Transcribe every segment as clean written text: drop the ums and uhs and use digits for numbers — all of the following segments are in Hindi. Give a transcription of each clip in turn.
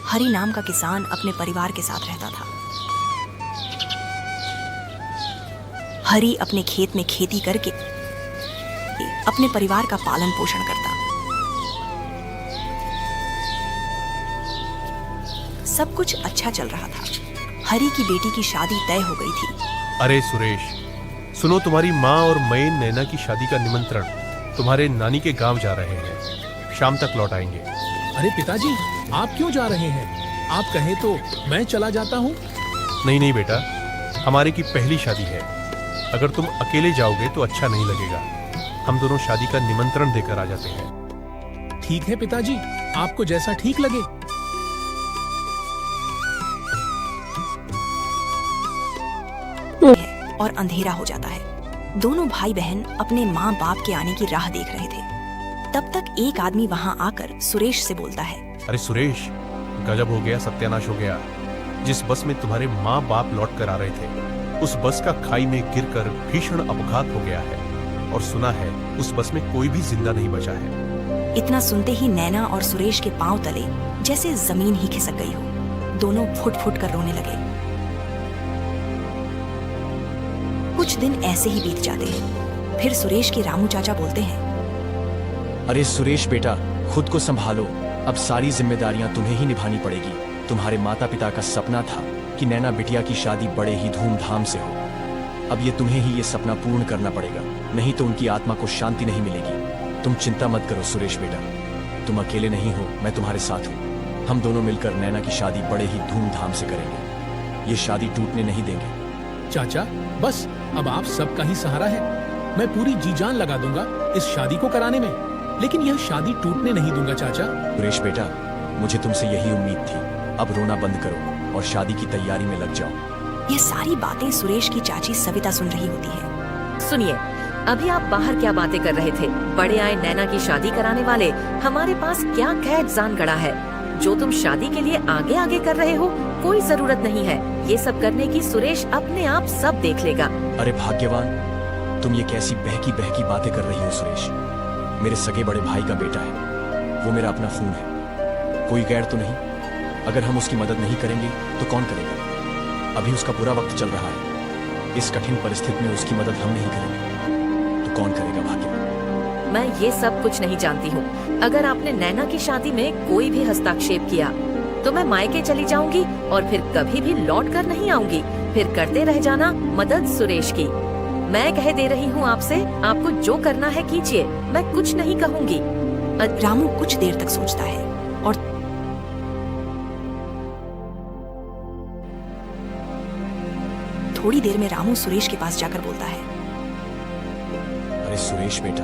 हरी नाम का किसान अपने परिवार के साथ रहता था। हरी अपने खेत में खेती करके अपने परिवार का पालन पोषण करता। सब कुछ अच्छा चल रहा था। हरी की बेटी की शादी तय हो गई थी। अरे सुरेश, सुनो, तुम्हारी माँ और मैं नैना की शादी का निमंत्रण तुम्हारे नानी के गांव जा रहे हैं। शाम तक लौट आएंगे। अरे पिताजी, आप क्यों जा रहे हैं? आप कहें तो मैं चला जाता हूँ। नहीं नहीं बेटा, हमारे की पहली शादी है। अगर तुम अकेले जाओगे तो अच्छा नहीं लगेगा। हम दोनों शादी का निमंत्रण देकर आ जाते हैं। ठीक है पिताजी, आपको जैसा ठीक लगे। और अंधेरा हो जाता है। दोनों भाई बहन अपने माँ बाप के आने की राह देख रहे थे। तब तक एक आदमी वहाँ आकर सुरेश से बोलता है, अरे सुरेश, गजब हो गया, सत्यानाश हो गया। जिस बस में तुम्हारे माँ बाप लौट कर आ रहे थे, उस बस का खाई में गिरकर भीषण अपघात हो गया है। और सुना है उस बस में कोई भी जिंदा नहीं बचा है। इतना सुनते ही नैना और सुरेश के पांव तले जैसे जमीन ही खिसक गई हो। दोनों फुट फुट कर रोने लगे। कुछ दिन ऐसे ही बीत जाते हैं। फिर सुरेश के रामू चाचा बोलते हैं, अरे सुरेश बेटा, खुद को संभालो। अब सारी जिम्मेदारियां तुम्हें ही निभानी पड़ेगी। तुम्हारे माता पिता का सपना था कि नैना बिटिया की शादी बड़े ही धूमधाम से हो। अब ये तुम्हें ही ये सपना पूर्ण करना पड़ेगा, नहीं तो उनकी आत्मा को शांति नहीं मिलेगी। तुम चिंता मत करो सुरेश बेटा, तुम अकेले नहीं हो, मैं तुम्हारे साथ हूँ। हम दोनों मिलकर नैना की शादी बड़े ही धूमधाम से करेंगे। ये शादी टूटने नहीं देंगे। चाचा, बस अब आप सबका ही सहारा है। मैं पूरी जी जान लगा दूंगा इस शादी को कराने में, लेकिन यह शादी टूटने नहीं दूंगा चाचा। सुरेश बेटा, मुझे तुमसे यही उम्मीद थी। अब रोना बंद करो और शादी की तैयारी में लग जाओ। ये सारी बातें सुरेश की चाची सविता सुन रही होती है। सुनिए, अभी आप बाहर क्या बातें कर रहे थे? बड़े आए नैना की शादी कराने वाले, हमारे पास क्या खैर जान गड़ा है? जो तुम शादी के लिए आगे आगे कर रहे हो, कोई जरूरत नहीं है ये सब करने की। सुरेश अपने आप सब देख लेगा। अरे भाग्यवान, तुम ये कैसी बहकी बहकी बातें कर रही हो सुरेश? मेरे सगे बड़े भाई का बेटा है, वो मेरा अपना खून है, कोई गैर तो नहीं। अगर हम उसकी मदद नहीं करेंगे तो कौन करेगा? अभी उसका बुरा वक्त चल रहा है। इस कठिन परिस्थिति में उसकी मदद हम नहीं करेंगे तो कौन करेगा भाग्यवान? मैं ये सब कुछ नहीं जानती हूँ। अगर आपने नैना की शादी में कोई भी हस्तक्षेप किया तो मैं मायके चली जाऊंगी और फिर कभी भी लौट कर नहीं आऊंगी। फिर करते रह जाना मदद सुरेश की। मैं कह दे रही हूँ आपसे, आपको जो करना है कीजिए, मैं कुछ नहीं कहूँगी। रामू कुछ देर तक सोचता है और थोड़ी देर में रामू सुरेश के पास जाकर बोलता है, अरे सुरेश बेटा,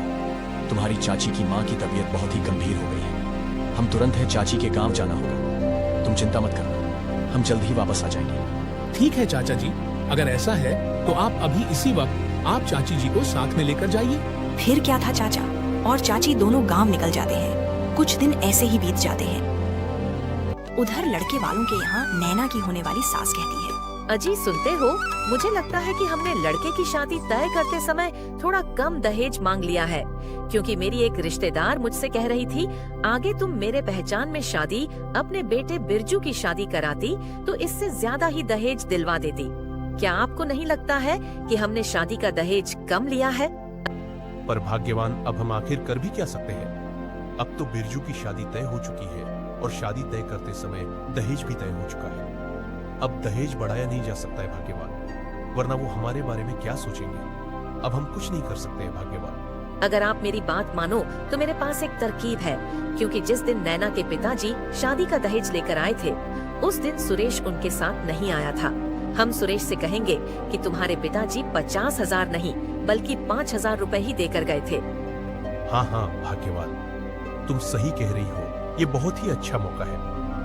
तुम्हारी चाची की माँ की तबीयत बहुत ही गंभीर हो गई है। हम तुरंत है चाची के गांव जाना होगा। तुम चिंता मत करना, हम जल्द ही वापस आ जाएंगे। ठीक है चाचा जी, अगर ऐसा है तो आप अभी इसी वक्त आप चाची जी को साथ में लेकर जाइए। फिर क्या था, चाचा और चाची दोनों गांव निकल जाते हैं। कुछ दिन ऐसे ही बीत जाते हैं। उधर लड़के वालों के यहाँ नैना की होने वाली सास कहती है, अजी सुनते हो, मुझे लगता है कि हमने लड़के की शादी तय करते समय थोड़ा कम दहेज मांग लिया है, क्योंकि मेरी एक रिश्तेदार मुझसे कह रही थी, आगे तुम मेरे पहचान में शादी अपने बेटे बिरजू की शादी कराती तो इससे ज्यादा ही दहेज दिलवा देती। क्या आपको नहीं लगता है कि हमने शादी का दहेज कम लिया है? पर भाग्यवान, अब हम आखिर कर भी क्या सकते हैं? अब तो बिरजू की शादी तय हो चुकी है और शादी तय करते समय दहेज भी तय हो चुका है। अब दहेज बढ़ाया नहीं जा सकता है भाग्यवान, वरना वो हमारे बारे में क्या सोचेंगे। अब हम कुछ नहीं कर सकते हैं भाग्यवान। अगर आप मेरी बात मानो तो मेरे पास एक तरकीब है, क्योंकि जिस दिन नैना के पिताजी शादी का दहेज लेकर आए थे, उस दिन सुरेश उनके साथ नहीं आया था। हम सुरेश से कहेंगे कि तुम्हारे पिताजी 50,000 नहीं बल्कि 5,000 रुपए ही देकर गए थे। हाँ हाँ भाग्यवान, तुम सही कह रही हो। ये बहुत ही अच्छा मौका है,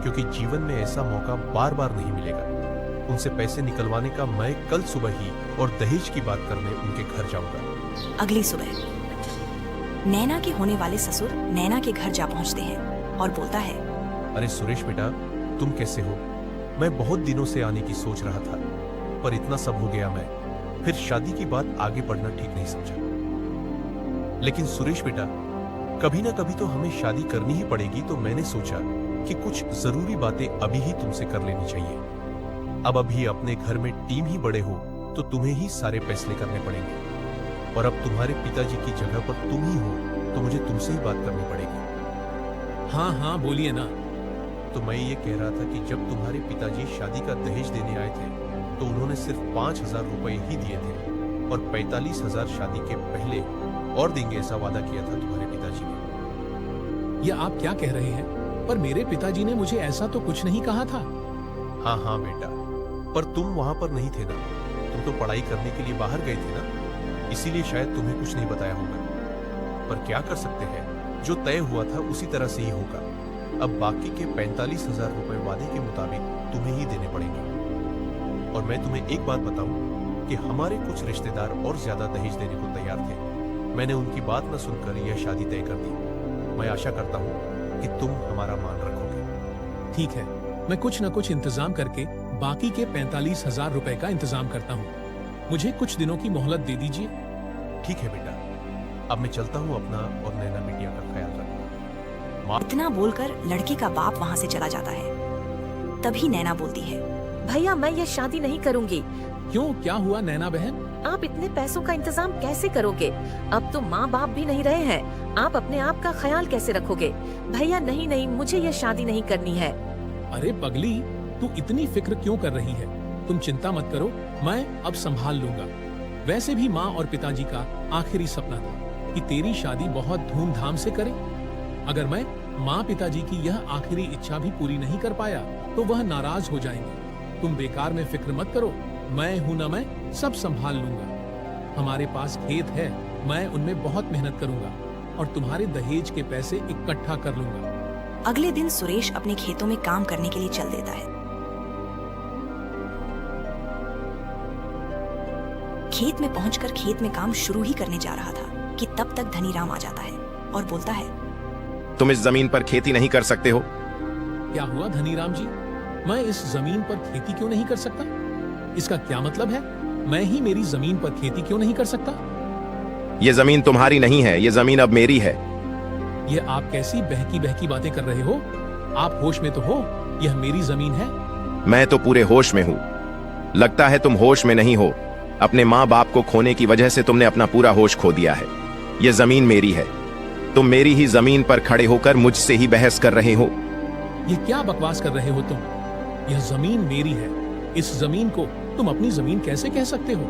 क्योंकि जीवन में ऐसा मौका बार बार नहीं मिलेगा। उनसे पैसे निकलवाने का मैं कल सुबह ही और दहेज की बात करने उनके घर जाऊंगा। अगली सुबह नैना के होने वाले ससुर नैना के घर जा पहुंचते हैं और बोलता है, अरे सुरेश बेटा, तुम कैसे हो? मैं बहुत दिनों से आने की सोच रहा था, पर इतना सब हो गया, मैं फिर शादी की बात आगे बढ़ना ठीक नहीं समझा। लेकिन सुरेश बेटा, कभी ना कभी तो हमें शादी करनी ही पड़ेगी, तो मैंने सोचा कि कुछ जरूरी बातें अभी ही तुमसे कर लेनी चाहिए। अब अभी अपने घर में टीम ही बड़े हो तो तुम्हें ही सारे फैसले करने पड़ेंगे, और अब तुम्हारे पिताजी की जगह पर तुम ही हो तो मुझे तुमसे ही बात करनी पड़ेगी। हाँ हाँ बोलिए ना। तो मैं ये कह रहा था कि जब तुम्हारे पिताजी शादी का दहेज देने आए थे तो उन्होंने सिर्फ 5,000 रुपए ही दिए थे, और 45,000 शादी के पहले और देंगे ऐसा वादा किया था तुम्हारे पिताजी ने। ये आप क्या कह रहे हैं? पर मेरे पिताजी ने मुझे ऐसा तो कुछ नहीं कहा था। हाँ हाँ बेटा, पर तुम वहां पर नहीं थे ना, तुम तो पढ़ाई करने के लिए बाहर गए थे ना, इसीलिए शायद तुम्हें कुछ नहीं बताया होगा। पर क्या कर सकते हैं, जो तय हुआ था उसी तरह से ही होगा। अब बाकी के 45,000 रुपए वादे के मुताबिक तुम्हें ही देने पड़ेंगे। और मैं तुम्हें एक बात बताऊं कि हमारे कुछ रिश्तेदार और ज्यादा दहेज देने को तैयार थे। मैंने उनकी बात न सुनकर यह शादी तय कर दी। मैं आशा करता हूं कि तुम हमारा मान रखोगे। ठीक है, मैं कुछ न कुछ इंतजाम करके बाकी के 45,000 रुपए का इंतजाम करता हूँ। मुझे कुछ दिनों की मोहलत दे दीजिए। ठीक है बेटा, अब मैं चलता हूँ अपना और नैना बिटिया का ख्याल रखना। इतना बोलकर लड़के का बाप वहाँ से चला जाता है। तभी नैना बोलती है, भैया मैं ये शादी नहीं करूंगी। क्यों, क्या हुआ नैना बहन? आप इतने पैसों का इंतजाम कैसे करोगे? अब तो माँ बाप भी नहीं रहे हैं, आप अपने आप का ख्याल कैसे रखोगे? भैया नहीं नहीं, मुझे ये शादी नहीं करनी है। अरे पगली, तू इतनी फिक्र क्यों कर रही है? तुम चिंता मत करो, मैं अब संभाल लूंगा। वैसे भी माँ और पिताजी का आखिरी सपना था कि तेरी शादी बहुत धूमधाम से करें। अगर मैं माँ पिताजी की यह आखिरी इच्छा भी पूरी नहीं कर पाया तो वह नाराज हो जाएंगे। तुम बेकार में फिक्र मत करो, मैं हूं ना, मैं सब संभाल लूंगा। हमारे पास खेत है, मैं उनमें बहुत मेहनत करूंगा और तुम्हारे दहेज के पैसे इकट्ठा कर लूंगा। अगले दिन सुरेश अपने खेतों में काम करने के लिए चल देता है। खेत में पहुंचकर खेत में काम शुरू ही करने जा रहा था कि तब तक धनीराम आ जाता है और बोलता है, तुम इस जमीन पर खेती नहीं कर सकते हो। क्या हुआ धनीराम जी? मैं इस जमीन पर खेती क्यों नहीं कर सकता? इसका क्या मतलब है? मैं ही मेरी जमीन पर खेती क्यों नहीं कर सकता? ये जमीन तुम्हारी नहीं है, ये जमीन अब मेरी है। ये आप कैसी बहकी बहकी बातें कर रहे हो? आप होश में तो हो? यह मेरी जमीन है। मैं तो पूरे होश में हूँ। लगता है तुम होश में नहीं हो। अपने माँ बाप को खोने की वजह से तुमने अपना पूरा होश खो दिया है। ये जमीन मेरी है। तुम मेरी ही जमीन पर खड़े होकर मुझसे ही बहस कर रहे हो। ये क्या बकवास कर रहे हो तुम? यह जमीन मेरी है। इस जमीन को तुम अपनी जमीन कैसे कह सकते हो?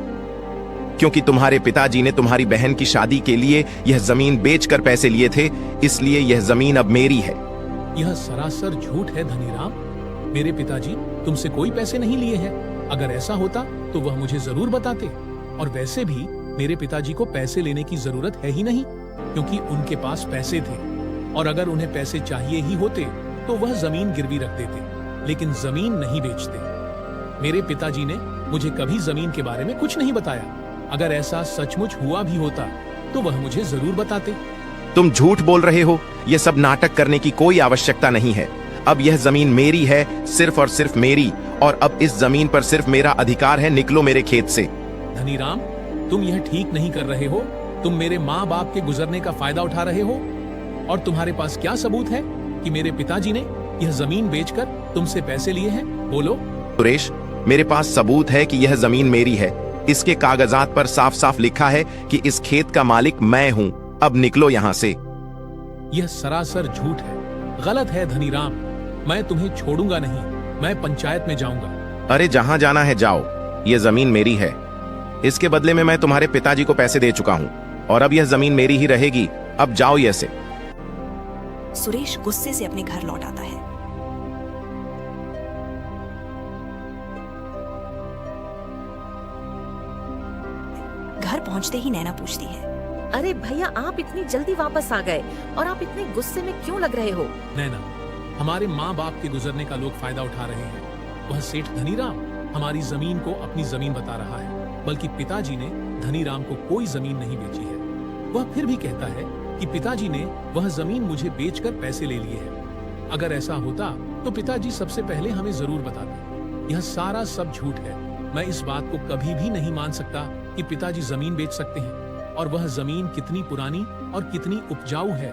क्योंकि तुम्हारे पिताजी ने तुम्हारी बहन की शादी के लिए यह जमीन बेचकर पैसे लिए थे, इसलिए यह जमीन अब मेरी है। यह सरासर झूठ है धनीराम। मेरे पिताजी तुमसे कोई पैसे नहीं लिए हैं। अगर ऐसा होता तो वह मुझे जरूर बताते। और वैसे भी मेरे पिताजी को पैसे लेने की जरूरत है ही नहीं, क्योंकि उनके पास पैसे थे। और अगर उन्हें पैसे चाहिए ही होते तो वह जमीन गिरवी रख देते, लेकिन जमीन नहीं बेचते। मेरे पिताजी ने मुझे कभी जमीन के बारे में कुछ नहीं बताया। अगर ऐसा सचमुच हुआ भी होता तो वह मुझे जरूर बताते। तुम झूठ बोल रहे हो। यह सब नाटक करने की कोई आवश्यकता नहीं है। अब यह जमीन मेरी है, सिर्फ और सिर्फ मेरी, और अब इस जमीन पर सिर्फ मेरा अधिकार है। निकलो मेरे खेत से। धनीराम, तुम यह ठीक नहीं कर रहे हो। तुम मेरे माँ बाप के गुजरने का फायदा उठा रहे हो। और तुम्हारे पास क्या सबूत है कि मेरे पिताजी ने यह जमीन बेचकर तुमसे पैसे लिए हैं? बोलो। सुरेश, मेरे पास सबूत है कि यह जमीन मेरी है। इसके कागजात पर साफ साफ लिखा है कि इस खेत का मालिक मैं हूँ। अब निकलो यहाँ से। यह सरासर झूठ है, गलत है धनीराम। मैं तुम्हें छोड़ूंगा नहीं। मैं पंचायत में जाऊंगा। अरे जहाँ जाना है जाओ, यह जमीन मेरी है। इसके बदले में मैं तुम्हारे पिताजी को पैसे दे चुका हूँ, और अब यह जमीन मेरी ही रहेगी। अब जाओ यहाँ से। सुरेश गुस्से से अपने घर लौट आता है। घर पहुंचते ही नैना पूछती है, अरे भैया आप इतनी जल्दी वापस आ गए और आप इतने गुस्से में क्यों लग रहे हो? नैना, हमारे माँ बाप के गुजरने का लोग फायदा उठा रहे हैं। वह सेठ धनीराम हमारी जमीन को अपनी जमीन बता रहा है, बल्कि पिताजी ने धनीराम को कोई जमीन नहीं बेची है। वह फिर भी कहता है कि पिताजी ने वह जमीन मुझे बेचकर पैसे ले लिए हैं। अगर ऐसा होता तो पिताजी सबसे पहले हमें जरूर बताते। यह सारा सब झूठ है। मैं इस बात को कभी भी नहीं मान सकता कि पिताजी जमीन बेच सकते हैं। और वह जमीन कितनी पुरानी और कितनी उपजाऊ है।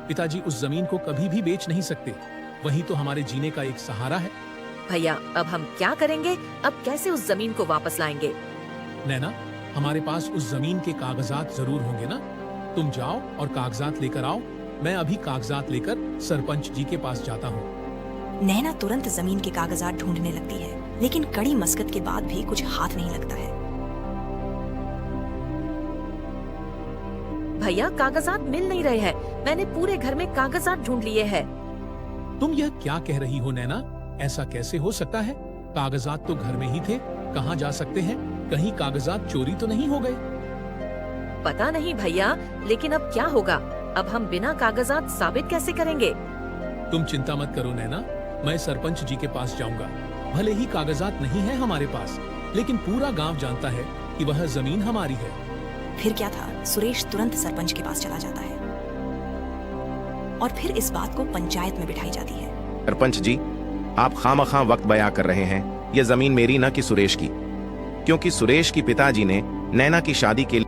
पिताजी उस जमीन को कभी भी बेच नहीं सकते। वही तो हमारे जीने का एक सहारा है। भैया अब हम क्या करेंगे? अब कैसे उस जमीन को वापस लाएंगे? नैना, हमारे पास उस जमीन के कागजात जरूर होंगे ना? तुम जाओ और कागजात लेकर आओ। मैं अभी कागजात लेकर सरपंच जी के पास जाता हूँ। नैना तुरंत जमीन के कागजात ढूंढने लगती है, लेकिन कड़ी मशक्कत के बाद भी कुछ हाथ नहीं लगता है। भैया कागजात मिल नहीं रहे हैं। मैंने पूरे घर में कागजात ढूंढ लिए हैं। तुम यह क्या कह रही हो नैना? ऐसा कैसे हो सकता है? कागजात तो घर में ही थे, कहाँ जा सकते हैं? कहीं कागजात चोरी तो नहीं हो गए? पता नहीं भैया, लेकिन अब क्या होगा? अब हम बिना कागजात साबित कैसे करेंगे? तुम चिंता मत करो नैना, मैं सरपंच जी के पास जाऊंगा। भले ही कागजात नहीं है हमारे पास, लेकिन पूरा गांव जानता है कि वह जमीन हमारी है। फिर क्या था, सुरेश तुरंत सरपंच के पास चला जाता है और फिर इस बात को पंचायत में बिठाई जाती है। सरपंच जी, आप खामखा वक्त बयां कर रहे हैं। यह जमीन मेरी न कि सुरेश की, क्योंकि सुरेश की पिताजी ने नैना की शादी के लिए